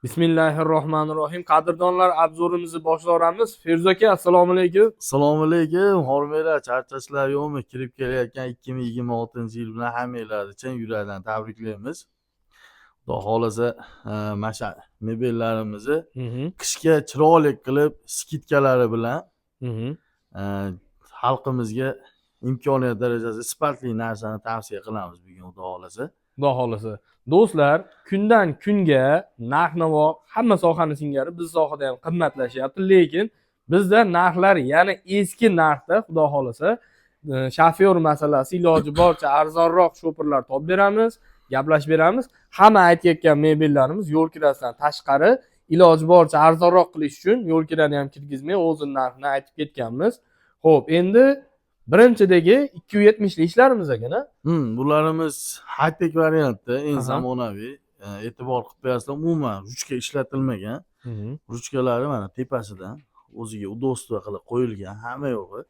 Bismillahirrohmanirrohim. Qadrdonlar, obzorimizni boshlaymiz. Feruza aka, assalomu alaykum. Assalomu alaykum. Hormanglar, charchashlar yo'qmi? Kirib kelayotgan 2026-yil bilan hammanglarni chin yurakdan tabriklaymiz. Xudo xolasa, mana shu mebellarimizni qishga chiroyli qilib skidkalari bilan xalqimizga imkoniyat darajasida sifatli narsani tavsiya qilamiz bugun, xudo xolasa. Xudo xolasa. Do'stlar, kundan kunga narx-navo hamma sohani singari biz sohada ham qimmatlashyapti, lekin bizda narxlar yana eski narxda, xudo xolasa. Shofyor masalasi iloji boricha arzonroq shofirlar topib beramiz, gaplashib beramiz. Hamma aytayotgan mebellarimiz yo'l kirasidan tashqari iloji boricha arzonroq qilish uchun yo'l kirani ham kirgizmay o'zini narxini aytib ketganmiz. Xo'p, endi birinchidagi 270 li ishlarimiz ekan-a? Bularimiz high-tech variantda, eng zamonaviy. E'tibor qilib qo'yasizlar, umuman ruchka ishlatilmagan. Ruchkalari mana tepasidan o'ziga удобство qilib qo'yilgan, hamma yo'g'i.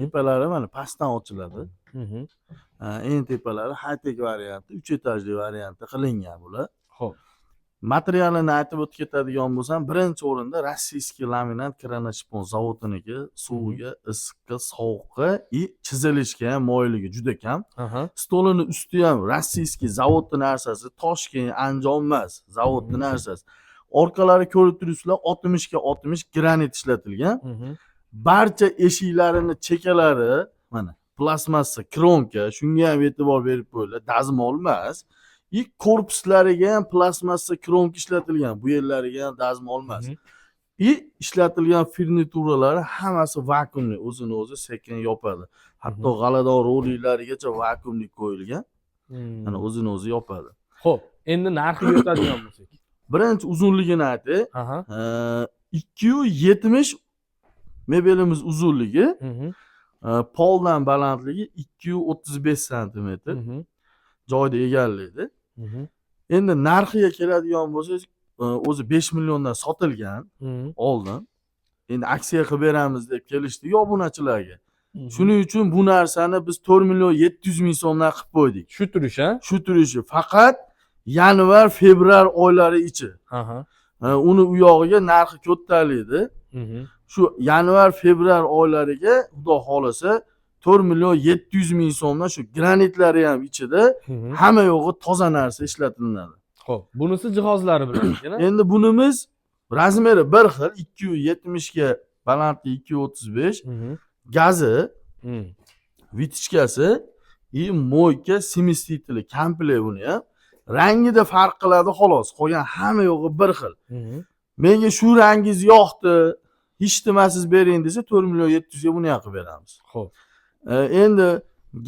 Tepalari mana pastdan ochiladi. Eng tepalari high-tech variantda, 3 etajli variantda qilingan bular. Xo'p. Materialini aytib o'tib ketadigan bo'lsam, birinchi o'rinda rossiyskiy laminat kranashpon zavodiniki suviga, issiqqa, sovuqqa chizilishga ham moyilligi juda kam. Stolini usti ham rossiyskiy zavodni narsasi, Toshkent, Andijon emas, zavodni narsasi. Orqalari ko'rib turibsizlar, 60 ga 60 granit ishlatilgan. Barcha eshiklarini chekalari mana plastmassa, kronka, shunga ham e'tibor berib qo'yinglar, dazmol emas. Korpuslariga ham plastmassa kronka ishlatilgan, bu yerlariga ham dazmol emas. Ishlatilgan furnituralar hammasi vakuumli, o'zini o'zi sekin yopadi. Hatto g'alador roliklarigacha vakuumli qo'yilgan. Mana o'zini o'zi yopadi. Xo'p, endi narxiga o'tadigan bo'lsak. Birinchi uzunligini aytay. 270 mebelimiz uzunligi, poldan balandligi 235 sm. Joyda egallaydi. Endi narxiga keladigan bo'lsak, o'zi 5 milliondan sotilgan oldin. Endi aksiya qilib beramiz deb kelishdi obunachilarga. Shuning uchun bu narsani biz 4 million 700 ming so'mdan qilib qo'ydik. Shu turish, ha? Shu turishi faqat yanvar, fevral oylari ichi. Uni u yog'iga narxi ko'tariladi. Shu yanvar, fevral oylariga xudo xolasa 4 million 700 ming so'mdan shu granitlari ham ichida hamma yo'g'i toza narsa ishlatiladi. Xo'p, bunisi jihozlari bilan ekan. Endi bunimiz razmeri bir xil, 270 ga balandligi 235, gazi, vitichkasi, moyka, semistitli komplekt buni ham. Rangida farq qiladi xolos, qolgan hamma yo'g'i bir xil. Menga shu rangingiz yoqdi, hech nimasiz bering desa 4 million 700 ga buni ham qilib beramiz. Xo'p. Endi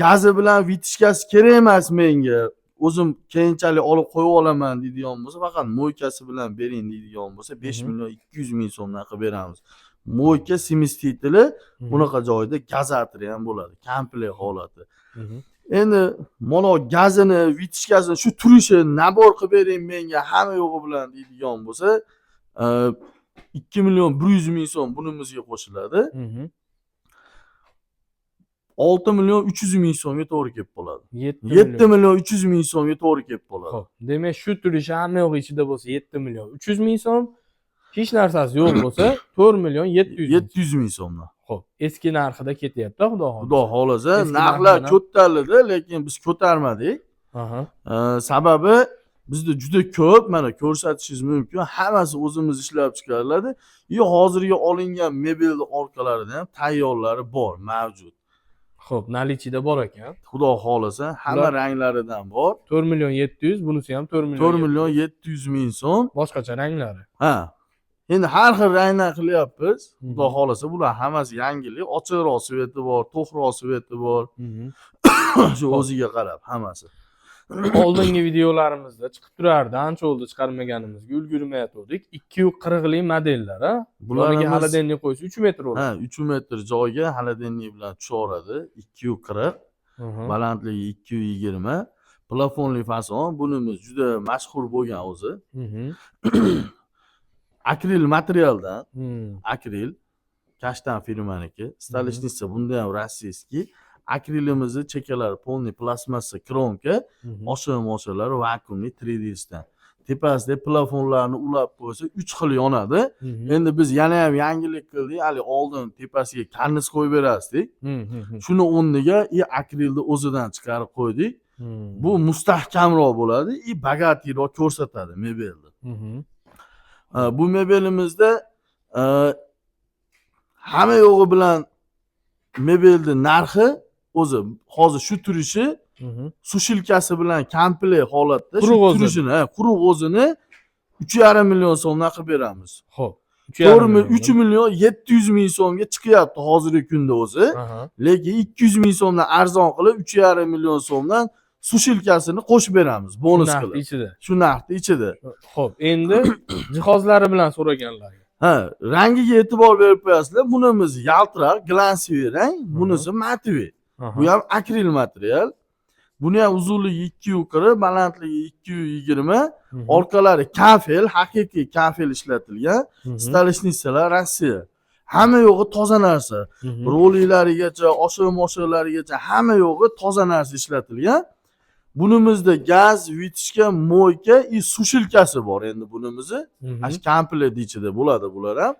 gazi bilan vitichkasi kerak emas menga, o'zim keyinchalik olib qo'yib olaman deydigan bo'lsa, faqat moykasi bilan bering deydigan bo'lsa 5 million 200 ming so'mdan qilib beramiz. Moyka semistitli, bunaqa joyda gazatori ham bo'ladi, komplekt holati. Endi mana gazini, vitichkasini shu turishi nabor qilib bering menga hamma yo'g'i bilan deydigan bo'lsa, 2 million 100 ming so'm bunimizga qo'shiladi. 6 million 300 ming so'mga to'g'ri kelib qoladi. 7 million 300 ming so'mga to'g'ri kelib qoladi. Xo'p, demak shu turishi hamma yo'g'i ichida bo'lsa 7 million 300 ming so'm, hech narsasi yo'q bo'lsa 4 million 700 ming so'mdan. Xo'p, eski narxida ketyapti, xudo xolasa. Xudo xolasa, narxlar ko'tarildi, lekin biz ko'tarmadik. Sababi bizda juda ko'p, mana ko'rsatishingiz mumkin, hammasi o'zimiz ishlab chiqariladi. Hozirga olingan mebelni orqalarida ham tayyorlari bor, mavjud. Xo'p, nalichida bor ekan. Xudo xolasa, hamma ranglaridan bor. 4 million 700, bunisi ham 4 million 700 ming so'm. Boshqacha ranglari. Endi har xil ranglar qilyapmiz. Xudo xolasa, bular hammasi yangilik. Ochiqroq sveti bor, to'qroq sveti bor. Shu o'ziga qarab hammasi. Oldingi videolarimizda chiqib turardi, ancha bo'ldi chiqarmaganimizga ulgurmayotgandik. 240 lik modellar, ha? Bularga halodenlik qo'ysa 3 metr bo'ladi. 3 metr joyga halodenlik bilan tushaveradi. 240, balandligi 220, plafonli fason. Bunimiz juda mashhur bo'lgan o'zi. Akril materialdan, akril, Kashtan firmaniki, Stolishniца bunda ham rossiyskiy. Akrilimizni chekalari polniy plastmassa kronka, osha-moshalari vakuumli 3D dan. tepasidagi plafonlarni ulab qo'ysa 3 xil yonadi. Endi biz yana ham yangilik qildik. Hali oldin tepasiga karniz qo'yib berasdik. Shuni o'rniga akrilni o'zidan chiqarib qo'ydik. Bu mustahkamroq bo'ladi, bagatiroq ko'rsatadi mebelni. Bu mebelimizda hamma yo'g'i bilan mebelni narxi o'zi hozir shu turishi sushilkasi bilan komplekt holatda shu turishini, quruq o'zini 3,5 million so'mdan qilib beramiz. Xo'p. 3 million 700 ming so'mga chiqyapti hozirgi kunda o'zi. Lekin 200 ming so'mdan arzon qilib 3,5 million so'mdan sushilkasini qo'shib beramiz bonus qilib. Shu narxning ichida. Xo'p, endi jihozlari bilan so'raganlarga. Rangiga e'tibor berib qo'yasizlar. Bunimiz yaltiroq, glansiy rang, bunisi mativiy. Bu ham akril material. Buni ham uzunligi 2,40, balandligi 2,20, orqalari kafel, haqiqiy kafel ishlatilgan. Stalishnisalar Rossiya. Hamma yo'g'i toza narsa. Roliklarigacha, oshiq-moshiqlarigacha hamma yo'g'i toza narsa ishlatilgan. Bunimizda gaz, vitishka, moyka, sushilkasi bor endi bunimizni. Ash komplekt ichida bo'ladi bular ham.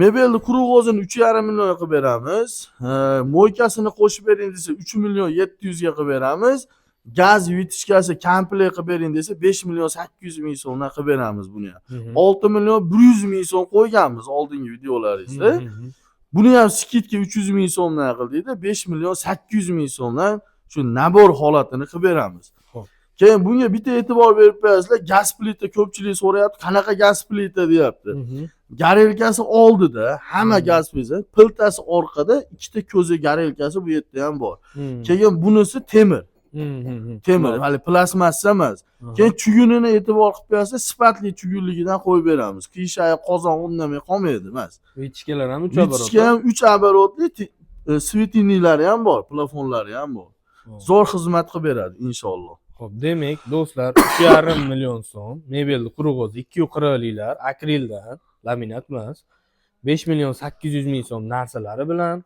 Mebelni quruq o'zini 3,5 million qilib beramiz. Moykasini qo'shib bering desa 3 million 700 ga qilib beramiz. Gaz, vitishkasi komplekt qilib bering desa 5 million 800 ming so'mdan qilib beramiz buni ham. 6 million 100 ming so'm qo'yganmiz oldingi videolaringizda. Buni ham skidka 300 ming so'mdan qildikda 5 million 800 ming so'mdan shu nabor holatini qilib beramiz. Keyin bunga bitta e'tibor berib qo'yasizlar, gaz plita ko'pchilik so'rayapti, qanaqa gaz plita deyapti. Garelkasi oldida, hamma gaz plita, piltasi orqada, ikkita ko'zi garelkasi bu yerda ham bor. Keyin bunisi temir. Temir, hali plastmassa emas. Keyin chugunini e'tibor qilib qo'yasizlar, sifatli chugunligidan qo'yib beramiz. Qiyshaya qozon o'rnamay qolmaydi emas. Vitishkalar ham 3 оборот. Vitishka ham 3 оборотli, svetiniylari ham bor, plafonlari ham bor. Zo'r xizmat qilib beradi inshaalloh. Xo'p, demak, do'stlar, 3,5 million so'm mebelni quruq o'zi 240liklar akrildan, laminat emas. 5 million 800 ming so'm narsalari bilan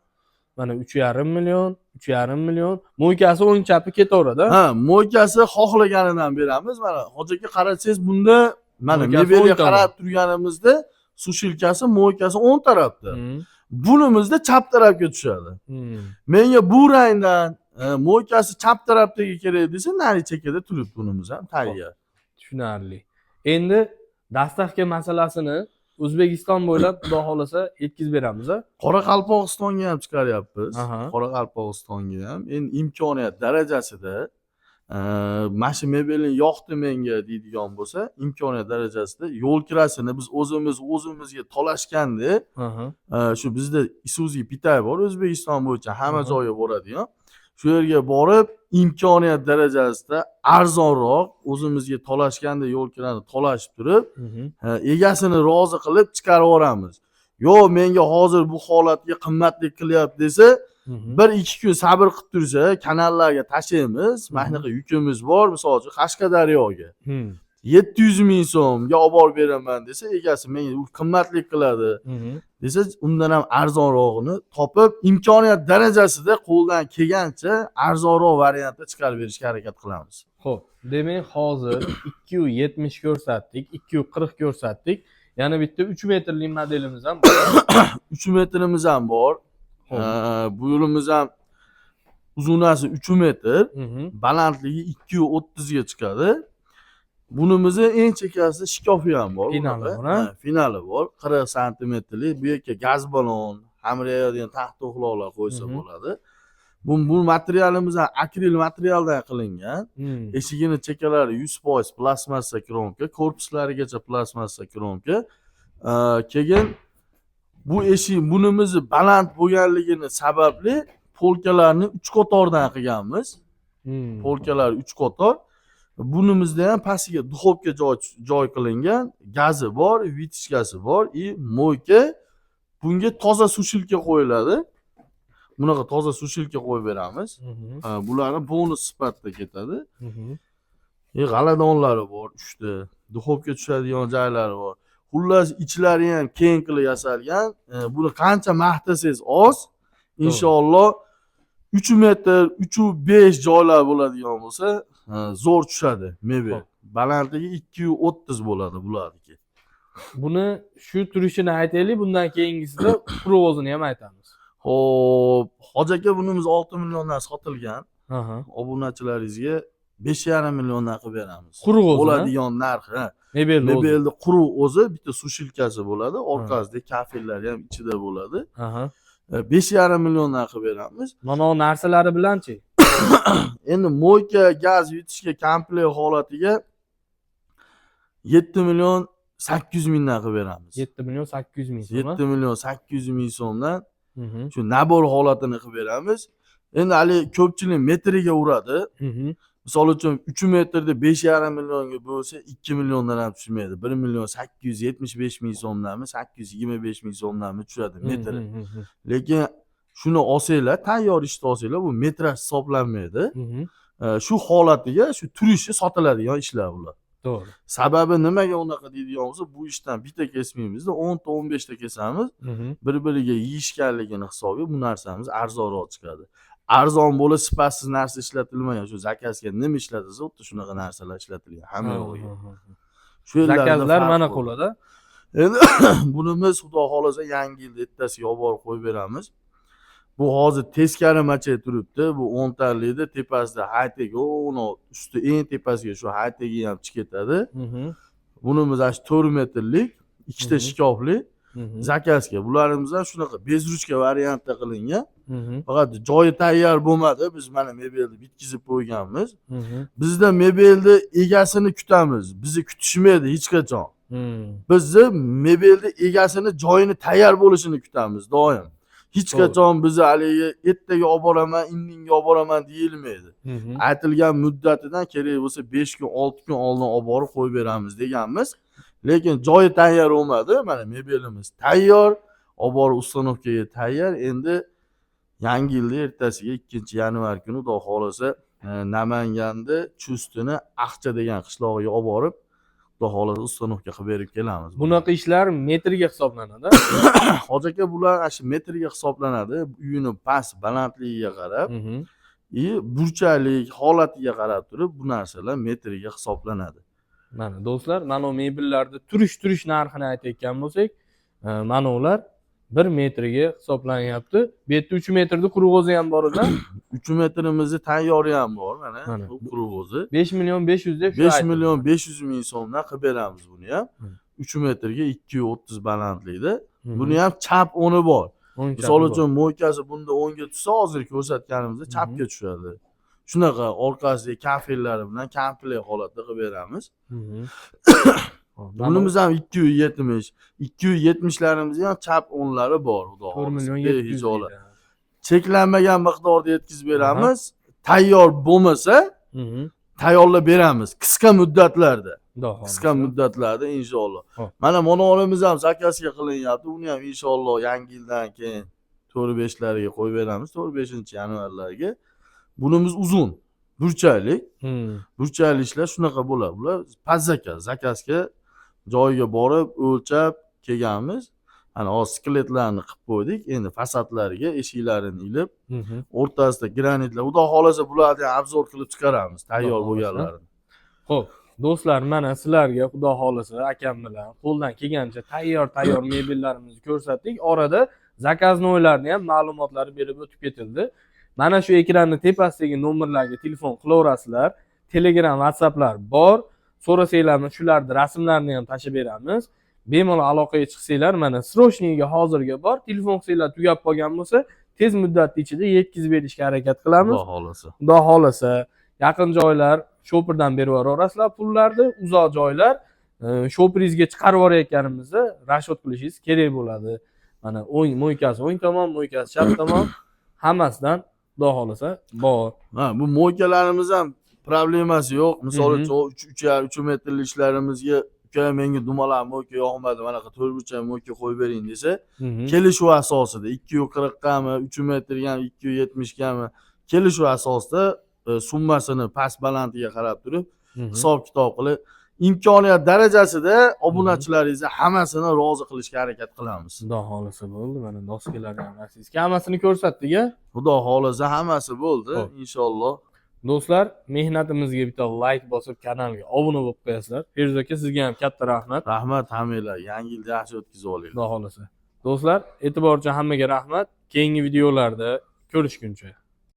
mana 3,5 million, 3,5 million. Mo'ykasi o'ng chapi ketaveradi. Mo'ykasi xohlaganidan beramiz. Mana hozirga qarasangiz bunda mana mebelga qarab turganimizda sushilkasi, mo'ykasi o'ng tarafda. Bunimizda chap tarafga tushadi. Menga bu rangdan mo'ykasi chap tarafdagi kerak desa, nari chekkada turibdi bunimiz ham tayyor. Tushunarli. Endi dastavka masalasini O'zbekiston bo'ylab xudo xolasa yetkazib beramiz. Qoraqalpog'istonga ham chiqaryapmiz. Qoraqalpog'istonga ham. Endi imkoniyat darajasida mana shu mebelni yoqdi menga deydigan bo'lsa, imkoniyat darajasida yo'l kirasini biz o'zimizga talashganda, shu bizda Isuzu Pitay bor, O'zbekiston bo'yicha hamma joyga boradigan. Shu yerga borib, imkoniyat darajasida arzonroq o'zimizga talashganda yo'l kirani talashib turib, egasini rozi qilib chiqarib yuboramiz. Yo'q, menga hozir bu holatga qimmatlik qilyapti desa, 1-2 kun sabr qilib tursa, kanallarga tashlaymiz. Mana shunaqa yukimiz bor, misol uchun Qashqadaryoga. 700 ming so'mga olib borib beraman desa, egasi menga u qimmatlik qiladi desa, undan ham arzonrog'ini topib, imkoniyat darajasida qo'ldan kelgancha arzonroq variantda chiqarib berishga harakat qilamiz. Xo'p, demak hozir 270 ko'rsatdik, 240 ko'rsatdik. Yana bitta 3 metrlik modelimiz ham bor. 3 metrimiz ham bor. Bu yo'limiz ham uzunasi 3 metr, balandligi 230 ga chiqadi. Bunimizni eng chekkasi shikofi ham bor. Finali bor. 40 santimetrlik. Bu yerga gaz balon, xamirlaydigan taxt to'xlovlar qo'ysa bo'ladi. Bu materialimiz ham akril materialdan qilingan. Eshigini chekkalari 100% plastmassa kromka, korpuslarigacha plastmassa kromka. Keyin bu eshik bunimizni baland bo'lganligini sababli polkalarni 3 qatordan qilganmiz. Polkalar 3 qator. Bunimizda ham pastiga duxovka joy qilingan, gazi bor, vitishkasi bor, mo'yka. Bunga toza sushilka qo'yiladi. Bunaqa toza sushilka qo'yib beramiz. Bularni bonus sifatida ketadi. G'aladonlari bor 3 ta. Duxovka tushadigan joylari bor. Xullas ichlari ham keng qilib yasalgan. Buni qancha maqtasangiz oz. Inshaalloh 3 metr, 3,5 joylar bo'ladigan bo'lsa, zo'r tushadi mebel. balandligi 230 bo'ladi bularniki. Buni shu turishini aytaylik, bundan keyingisida quruq ham aytamiz. Xo'p, Hoji aka bunimiz 6 milliondan sotilgan. Aha. Obunachilaringizga 5,5 milliondan qilib beramiz. Quruq o'zi, bo'ladigan narxi. Mebelni quruq o'zi bitta sushilkasi bo'ladi, orqasida kafellari ham ichida bo'ladi. Aha. 5,5 milliondan qilib beramiz. Mana bu narsalari bilanchi? Endi mo'yka, gaz yutishga komplekt holatiga 7 million 800 mingdan qilib beramiz. 7 million 800 ming so'm. 7 million 800 ming so'mdan Mhm. shu nabor holatini qilib beramiz. Endi hali ko'pchilik metriga uradi. Mhm. Misol uchun 3 metrda 5,5 millionga bo'lsa 2 milliondan ham tushmaydi. 1 million 875 ming so'mdanmi, 825 ming so'mdanmi tushadi metri. Lekin shuni olsanglar, tayyor ishni olsanglar, bu metraj hisoblanmaydi. Shu holatiga, shu turishi sotiladigan ishlar bular. To'g'ri. Sababi nimaga unaqa deydigan bo'lsa, bu ishdan bitta kesmaymizda 10 ta 15 ta kesamiz. Bir-biriga yeyishganligini hisobiga bu narsamiz arzonroq chiqadi. Arzon bo'lib sifatsiz narsa ishlatilmagan. Shu zakazga nima ishlatilsa, xuddi shunaqa narsalar ishlatilgan hamma yo'g'iga. Shu Zakazlar mana qo'lida. Endi bunimiz xudo xolasa yangi yilda ertasiga olib borib qo'yib beramiz. Bu hozir teskari macha turibdi. Bu 10 talikda tepasida haytegi, uni usti eng tepasiga shu haytegi ham chiqib ketadi. Bunimiz 4 metrlik, ikkita shikofli zakazga. Bularimiz ham shunaqa bezruchka variantda qilingan. Faqat joyi tayyor bo'lmadi. Biz mana mebelni bitkizib qo'yganmiz. Bizda mebelni egasini kutamiz. Bizni kutishmaydi hech qachon. Bizni mebelni egasini joyini tayyor bo'lishini kutamiz doim. Hech qachon bizni haligi ertaga olib boraman, indinga olib boraman deyilmaydi. Aytilgan muddatidan kerak bo'lsa 5 kun, 6 kun oldin olib borib qo'yib beramiz deganmiz. Lekin joyi tayyor bo'lmadi. Mana mebelimiz tayyor, olib borib ustanovkaga tayyor. Endi yangi yilda ertasiga 2-yanvar kuni xudo xolasa Namanganda Chustini Aqcha degan qishlog'iga olib borib xudo xolasa ustanovka qilib berib kelamiz. Bunaqa ishlar metrga hisoblanadi. Hoji aka bular shu metrga hisoblanadi. Uyini past balandligiga qarab, burchalik holatiga qarab turib bu narsalar metrga hisoblanadi. Mana do'stlar, mana bu mebellarda turish narxini aytayotgan bo'lsak, mana ular 1 metrga hisoblanyapti. Bu yerda 3 metrda quruq o'zi ham bor edi. 3 metrimizni tayyori ham bor, mana bu quruq o'zi. 5 million 500 deb 5 million 500 ming so'mdan qilib beramiz buni ham. 3 metrga 230 balandlikda. Buni ham chap o'ni bor. Misol uchun mo'ykasi bunda o'ngga tushsa, hozir ko'rsatganimizda chapga tushadi. Shunaqa orqasiga kafellari bilan komplekt holatda qilib beramiz. Bunimiz ham 270. 270'larimiz ham chap o'nlari bor, xudo xolasa. 4 million 700. Cheklanmagan miqdorda yetkazib beramiz. Tayyor bo'lmasa, tayyorlab beramiz qisqa muddatlarda. Qisqa muddatlarda inshaalloh. Mana monoolimiz ham zakazga qilinyapti. Uni ham inshaalloh yangi yildan keyin 4-5lariga qo'yib beramiz. 4-5-yanvarlarga. Bunimiz uzun, burchaklik. Burchakli ishlar shunaqa bo'ladi. Bular past zakazga joyiga borib o'lchab kelganmiz. Ana hozir skeletlarni qilib qo'ydik. Endi fasadlariga eshiklarini ilib, o'rtasida granitlar. Xudo xolasa bularni obzor qilib chiqaramiz, tayyor bo'lganlarini. Xo'p, do'stlar, mana sizlarga xudo xolasa akam bilan qo'ldan kelgancha tayyor mebellarimizni ko'rsatdik. Orada zakaznoylarni ham ma'lumotlarni berib o'tib ketildi. Mana shu ekranning tepasidagi nomerlarga telefon qilaverasizlar. Telegram, WhatsApplar bor. So'rasanglarmi, shularning rasmlarini ham tashib beramiz. Bemalol aloqaga chiqsanglar, mana srochniga hozirga bor. Telefon qilsanglar tugab qolgan bo'lsa, tez muddat ichida yetkazib berishga harakat qilamiz. Xudo xolasa. Xudo xolasa. Yaqin joylar shopirdan berib yuborasizlar pullarni, uzoq joylar shopiringizga chiqarib yuborayotganimizda rashod qilishingiz kerak bo'ladi. Mana mo'ykasi o'ng tomon, mo'ykasi chap tomon, hammasidan xudo xolasa bor. Ha, bu mo'ykalarimiz ham problemasi yo'q. Misol uchun 3 metrlik ishlarimizga uka menga dumalar mo'yka yoqmadi, mana 4 burchak mo'yka qo'yib bering desa, kelishuv asosida 240 gami, 3 metrga ham 270 gami kelishuv asosida summasini past balandiga qarab turib hisob kitob qilib imkoniyat darajasida obunachilaringizni hammasini rozi qilishga harakat qilamiz. Xudo xolasa bo'ldi. Mana doskalar ham rasmga hammasini ko'rsatdik-a? Xudo xolasa hammasi bo'ldi, inshaalloh. Do'stlar, mehnatimizga bitta like bosib, kanalga obuna bo'lib qo'yasizlar. Feruz aka, sizga ham katta rahmat. Rahmat hammanglar. Yangi yilni yaxshi o'tkazib olinglar. Xudo xolasa. Do'stlar, e'tibor uchun hammaga rahmat. Keyingi videolarda ko'rishguncha.